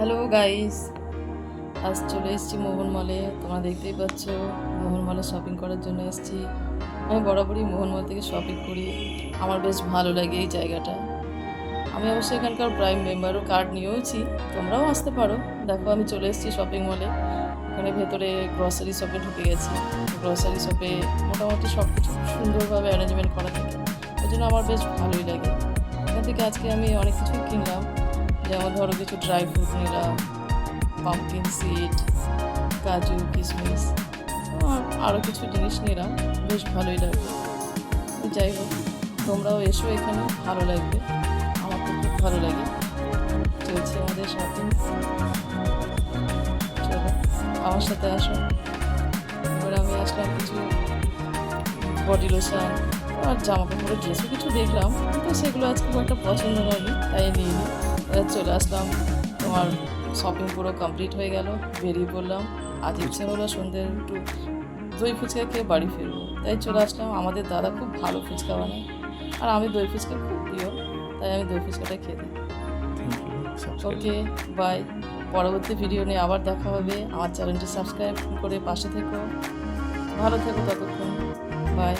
Hello guys, আজ চলে এসেছি মোহন মলে। তোমরা দেখতেই পাচ্ছ মোহন মলে শপিং করার জন্য এসেছি। আমি বরাবরই মোহন মল থেকে শপিং করি, আমার বেশ ভালো লাগে এই জায়গাটা। আমি অবশ্যই এখানকার প্রাইম মেম্বারও কার্ড নিয়েওছি, তোমরাও আসতে পারো। দেখো আমি চলে এসেছি শপিং মলে। এখানে ভেতরে গ্রসারি শপে ঢুকে গেছি। গ্রসারি শপে মোটামুটি সব কিছু সুন্দরভাবে অ্যারেঞ্জমেন্ট করা থাকে, ওই জন্য আমার বেশ ভালোই লাগে। এখান থেকে আজকে আমি অনেক কিছুই কিনলাম, যেমন ধরো কিছু ড্রাই ফ্রুট নিলাম, পাম্পকিন সিড, কাজু কিশমিশ, আর আরও কিছু জিনিস নিলাম, বেশ ভালোই লাগবে। যাই হোক, তোমরাও এসো, এখানে ভালো লাগবে, আমার তো খুব ভালো লাগে। চলছে আমাদের শপিং, চলো আমার সাথে আসো। এবার আমি আসলাম কিছু বডি লোশন আর জামা কাপড়ের ড্রেসও কিছু দেখলাম, কিন্তু সেগুলো আজকে খুব একটা পছন্দ হয়নি, তাই নিয়ে নিই। এবার চলে আসলাম, তোমার শপিং পুরো কমপ্লিট হয়ে গেল, বেরিয়ে পড়লাম। আজ ইচ্ছে হলো সন্ধ্যে একটু দই ফুচকা খেয়ে বাড়ি ফিরবো, তাই চলে আসলাম। আমাদের দাদা খুব ভালো ফুচকা বানায়, আর আমি দই ফুচকা খুব প্রিয়, তাই আমি দই ফুচকাটা খেয়ে দিই। ওকে, বাই। পরবর্তী ভিডিও নিয়ে আবার দেখা হবে। আমার চ্যানেলটি সাবস্ক্রাইব করে পাশে থেকো, ভালো থেকো ততক্ষণ, বাই।